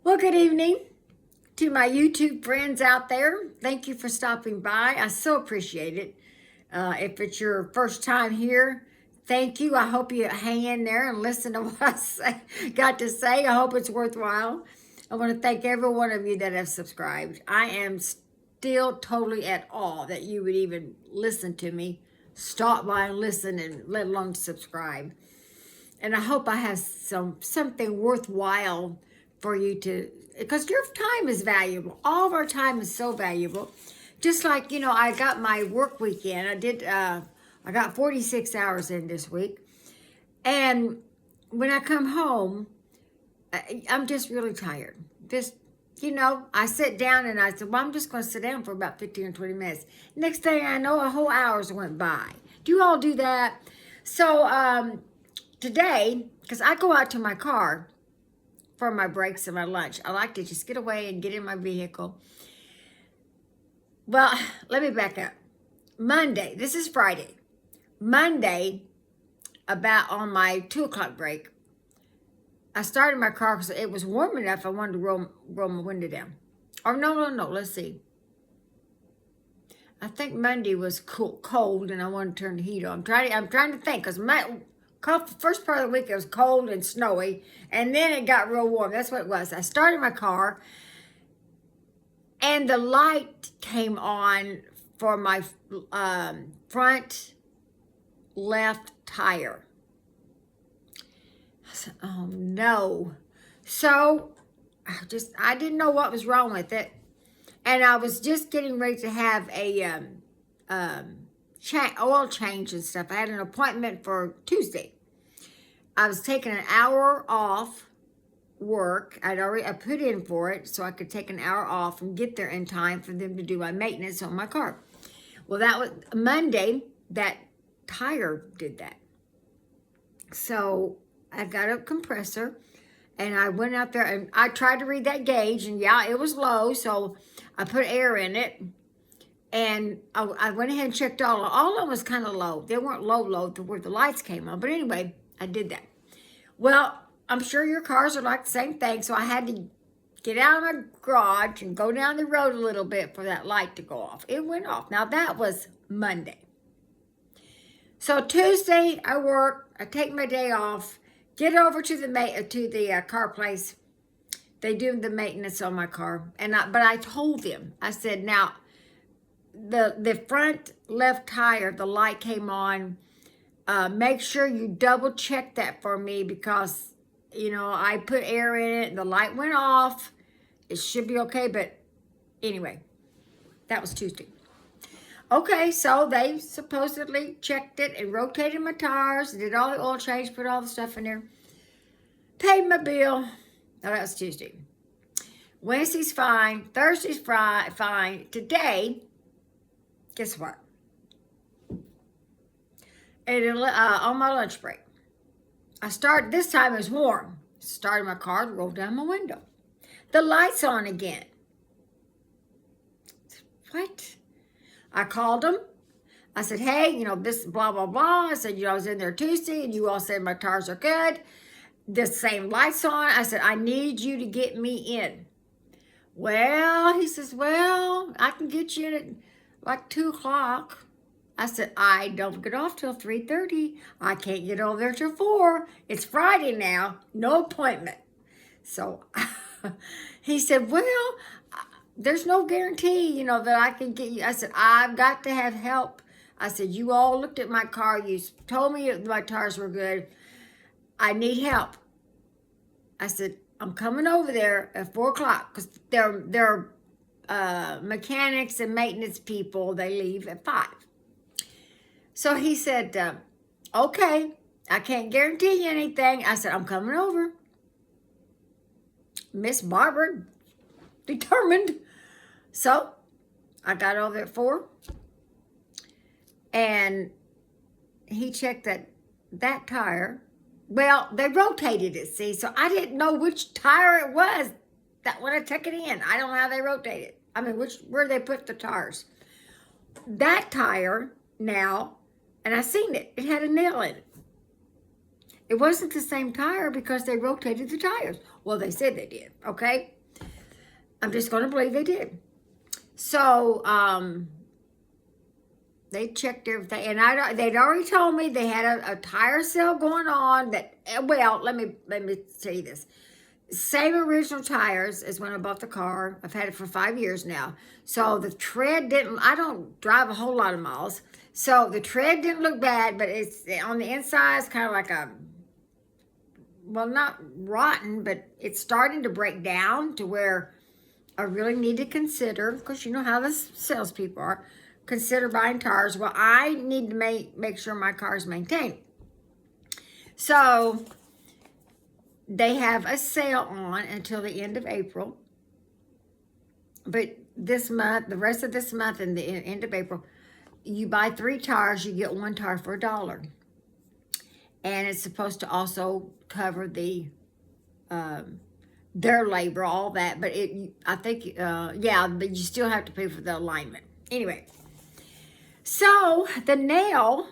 Well, good evening to my YouTube friends out there. Thank you for stopping by. I so appreciate it. If it's your first time here, thank you. I hope you hang in there and listen to what got to say. I hope it's worthwhile. I want to thank every one of you that have subscribed. I am still totally at awe that you would even listen to me, stop by and listen, and let alone subscribe. And I hope I have something worthwhile for you to, because your time is valuable. All of our time is so valuable. Just like, I got my work weekend. I got 46 hours in this week. And when I come home, I'm just really tired. I sit down and I said, well, I'm just going to sit down for about 15 or 20 minutes. Next thing I know, a whole hour's went by. Do you all do that? So today, because I go out to my car for my breaks and my lunch. I like to just get away and get in my vehicle. Well, let me back up. Monday, this is Friday. Monday, about on my 2 o'clock break, I started my car because it was warm enough I wanted to roll my window down. Or no, let's see. I think Monday was cold and I wanted to turn the heat on. I'm trying to think because first part of the week it was cold and snowy, and then it got real warm. That's what it was. I started my car, and the light came on for my front left tire. I said, oh no. So I didn't know what was wrong with it, and I was just getting ready to have a oil change and stuff. I had an appointment for Tuesday. I was taking an hour off work. I put in for it so I could take an hour off and get there in time for them to do my maintenance on my car. Well, that was Monday. That tire did that. So I got a compressor and I went out there and I tried to read that gauge, and yeah, it was low. So I put air in it. And I went ahead and checked all of them was kind of low. They weren't low to where the lights came on. But anyway, I did that. Well, I'm sure your cars are like the same thing. So I had to get out of my garage and go down the road a little bit for that light to go off. It went off. Now, that was Monday. So Tuesday, I work. I take my day off. Get over to the car place. They do the maintenance on my car. But I told them, I said, now, the front left tire, the light came on. Make sure you double check that for me because, I put air in it and the light went off. It should be okay. But anyway, that was Tuesday. Okay, so they supposedly checked it and rotated my tires, did all the oil change, put all the stuff in there. Paid my bill. Now that was Tuesday. Wednesday's fine. Thursday's fine. Today, guess what? On my lunch break, this time it was warm. Started my car, rolled down my window. The light's on again. What? I called them. I said, hey, this blah, blah, blah. I said, I was in there Tuesday and you all said my tires are good. The same light's on. I said, I need you to get me in. Well, he says, well, I can get you in at like 2 o'clock. I said, I don't get off till 3:30. I can't get over there till 4. It's Friday now, no appointment. So he said, well, there's no guarantee, that I can get you. I said, I've got to have help. I said, you all looked at my car. You told me my tires were good. I need help. I said, I'm coming over there at 4 o'clock because they're mechanics and maintenance people. They leave at 5. So he said, okay, I can't guarantee you anything. I said, I'm coming over. Miss Barbara, determined. So I got over there at 4. And he checked that tire. Well, they rotated it, see? So I didn't know which tire it was that when I took it in. I don't know how they rotate it. I mean, where they put the tires. That tire now, and I seen it. It had a nail in it. It wasn't the same tire because they rotated the tires. Well, they said they did, okay? I'm just going to believe they did. So, they checked everything, and they'd already told me they had a tire sale going on. That well, let me tell you this: same original tires as when I bought the car. I've had it for 5 years now, so the tread didn't. I don't drive a whole lot of miles, so the tread didn't look bad. But it's on the inside. It's kind of like a well, not rotten, but it's starting to break down to where I really need to consider, because you know how the salespeople are, consider buying tires. Well, I need to make sure my car is maintained. So they have a sale on until the end of April. But this month, the rest of this month and the end of April, you buy 3 tires, you get 1 tire for $1. And it's supposed to also cover their labor, all that. But I think, yeah, but you still have to pay for the alignment. Anyway, so the nail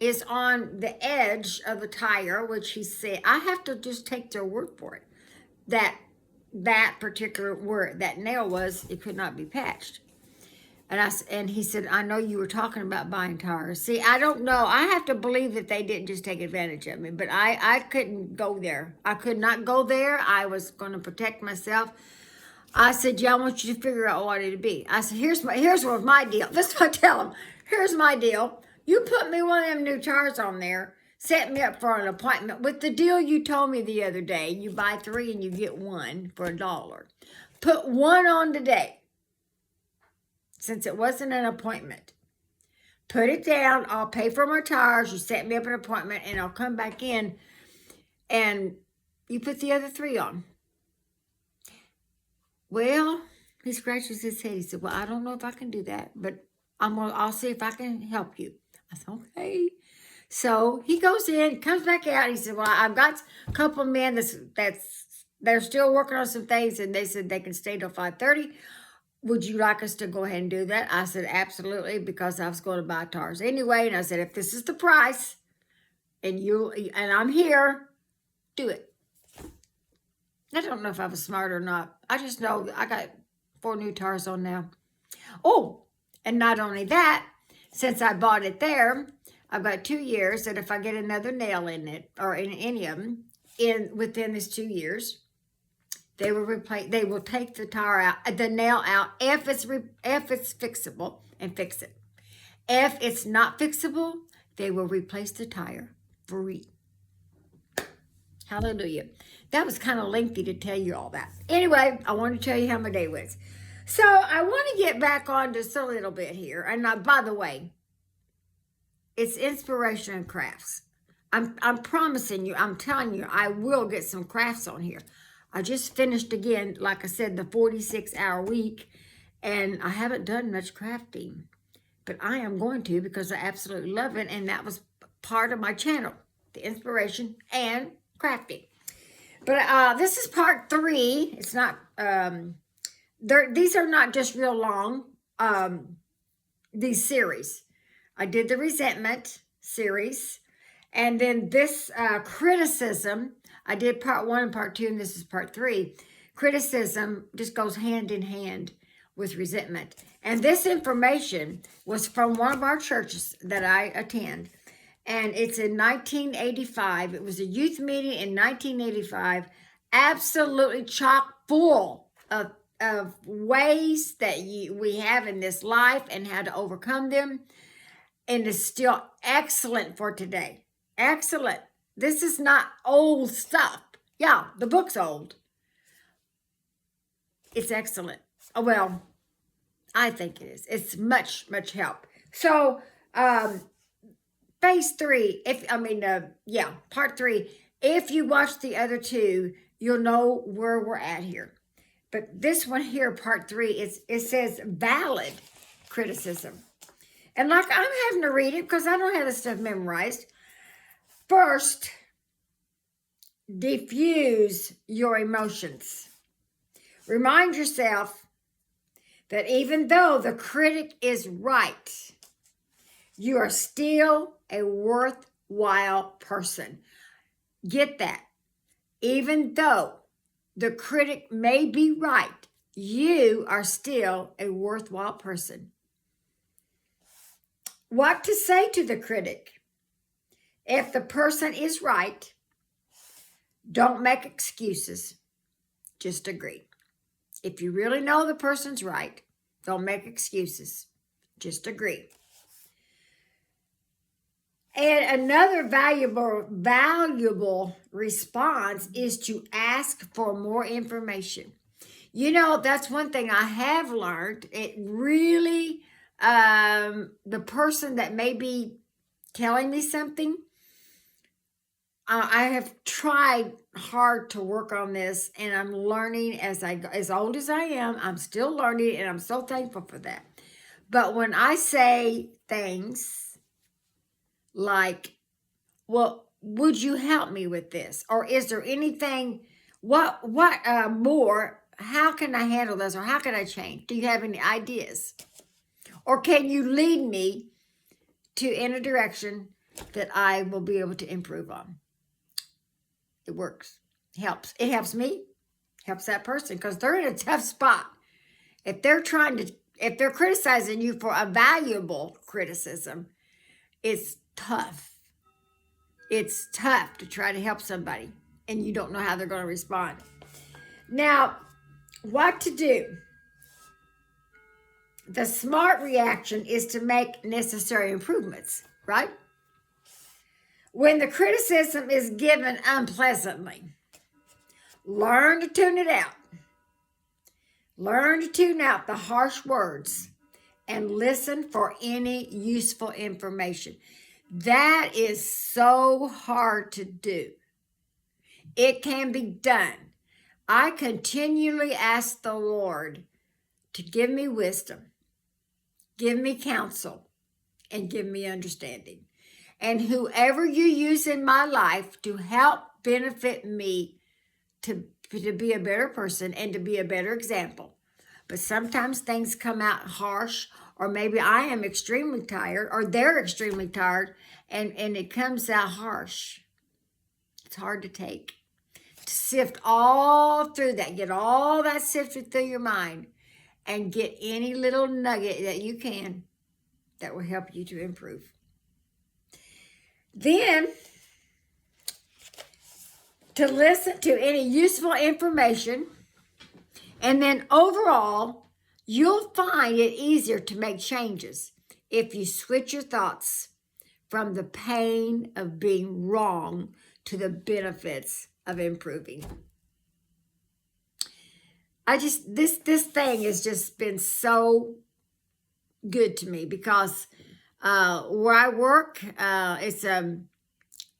is on the edge of the tire, which he said, I have to just take their word for it. That particular word, that nail was, it could not be patched. And he said, I know you were talking about buying tires. See, I don't know. I have to believe that they didn't just take advantage of me, but I couldn't go there. I could not go there. I was going to protect myself. I said, yeah, I want you to figure out what it'd be. I said, here's what my deal. This is what I tell them. Here's my deal. You put me one of them new tires on there, set me up for an appointment with the deal you told me the other day. You buy 3 and you get 1 for $1. Put 1 on today, since it wasn't an appointment. Put it down. I'll pay for my tires. You set me up an appointment, and I'll come back in, and you put the other 3 on. Well, he scratches his head. He said, well, I don't know if I can do that, but I'll see if I can help you. I said, okay. So he goes in, comes back out. He said, well, I've got a couple of men they're still working on some things, and they said they can stay till 5:30. Would you like us to go ahead and do that? I said, absolutely, because I was going to buy tires anyway. And I said, if this is the price and I'm here, do it. I don't know if I was smart or not. I just know I got 4 new tires on now. Oh, and not only that, since I bought it there, I've got 2 years that if I get another nail in it, or in any of them, within this 2 years, they will take the tire out, the nail out, if it's fixable, and fix it. If it's not fixable, they will replace the tire free. Hallelujah. That was kind of lengthy to tell you all that. Anyway, I want to tell you how my day was. So I want to get back on just a little bit here. And by the way, it's inspiration and crafts. I'm promising you, I'm telling you, I will get some crafts on here. I just finished again, like I said, the 46-hour week, and I haven't done much crafting, but I am going to, because I absolutely love it, and that was part of my channel, the inspiration and crafting. But this is part 3. It's not, these are not just real long, these series. I did the resentment series, and then this criticism, I did part 1 and part 2, and this is part 3. Criticism just goes hand in hand with resentment. And this information was from one of our churches that I attend. And it's in 1985. It was a youth meeting in 1985. Absolutely chock full of ways that we have in this life and how to overcome them. And it's still excellent for today. Excellent. This is not old stuff. Yeah, the book's old. It's excellent. Oh, well, I think it is. It's much, much help. So, phase 3, part 3. If you watch the other 2, you'll know where we're at here. But this one here, part 3, it says valid criticism. And like I'm having to read it because I don't have this stuff memorized. First, diffuse your emotions. Remind yourself that even though the critic is right, you are still a worthwhile person. Get that. Even though the critic may be right, you are still a worthwhile person. What to say to the critic? If the person is right, don't make excuses. Just agree. If you really know the person's right, don't make excuses. Just agree. And another valuable response is to ask for more information. You know, that's one thing I have learned. It really, the person that may be telling me something, I have tried hard to work on this, and I'm learning as I go. As old as I am, I'm still learning, and I'm so thankful for that. But when I say things like, well, would you help me with this? Or is there anything, what more, how can I handle this? Or how can I change? Do you have any ideas? Or can you lead me in a direction that I will be able to improve on? It works. Helps. It helps me, helps that person, because they're in a tough spot. If they're criticizing you for a valuable criticism, it's tough. It's tough to try to help somebody, and you don't know how they're going to respond. Now, what to do? The smart reaction is to make necessary improvements, right? When the criticism is given unpleasantly, learn to tune it out. Learn to tune out the harsh words and listen for any useful information. That is so hard to do. It can be done. I continually ask the Lord to give me wisdom, give me counsel, and give me understanding. And whoever you use in my life to help benefit me to be a better person and to be a better example. But sometimes things come out harsh, or maybe I am extremely tired, or they're extremely tired, and it comes out harsh. It's hard to take. To sift all through that, get all that sifted through your mind, and get any little nugget that you can that will help you to improve. Then, to listen to any useful information, and then overall, you'll find it easier to make changes if you switch your thoughts from the pain of being wrong to the benefits of improving. This thing has just been so good to me, because where I work,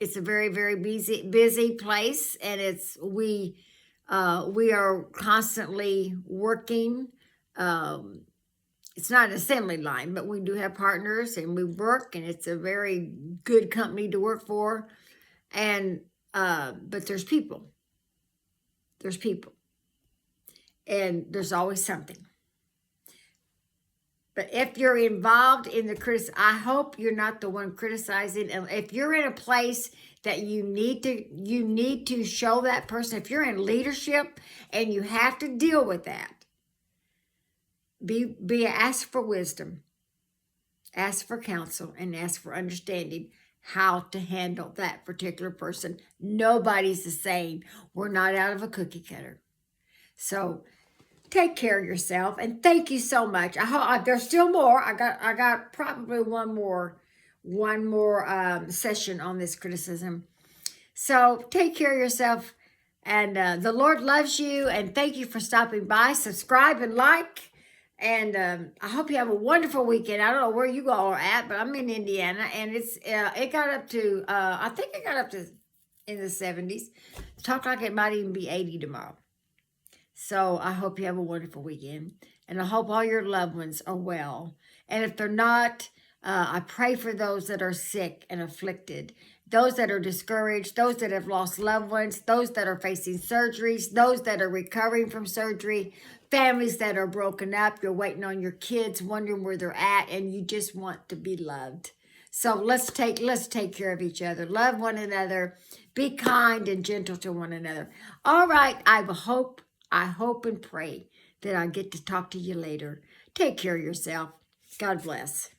it's a very, very busy place, and we are constantly working. It's not an assembly line, but we do have partners, and we work, and it's a very good company to work for. And but there's people, and there's always something. But if you're involved in the criticism, I hope you're not the one criticizing. And if you're in a place that you need to show that person, if you're in leadership and you have to deal with that, ask for wisdom, ask for counsel, and ask for understanding how to handle that particular person. Nobody's the same. We're not out of a cookie cutter. So take care of yourself, and thank you so much. I hope there's still more. I got probably one more session on this criticism. So take care of yourself, and the Lord loves you. And thank you for stopping by. Subscribe and like, and I hope you have a wonderful weekend. I don't know where you all are at, but I'm in Indiana, and it got up to I think it got up to in the 70s. Talk like it might even be 80 tomorrow. So I hope you have a wonderful weekend, and I hope all your loved ones are well. And if they're not, I pray for those that are sick and afflicted, those that are discouraged, those that have lost loved ones, those that are facing surgeries, those that are recovering from surgery, families that are broken up. You're waiting on your kids, wondering where they're at, and you just want to be loved. So let's take care of each other. Love one another. Be kind and gentle to one another. All right. I hope and pray that I get to talk to you later. Take care of yourself. God bless.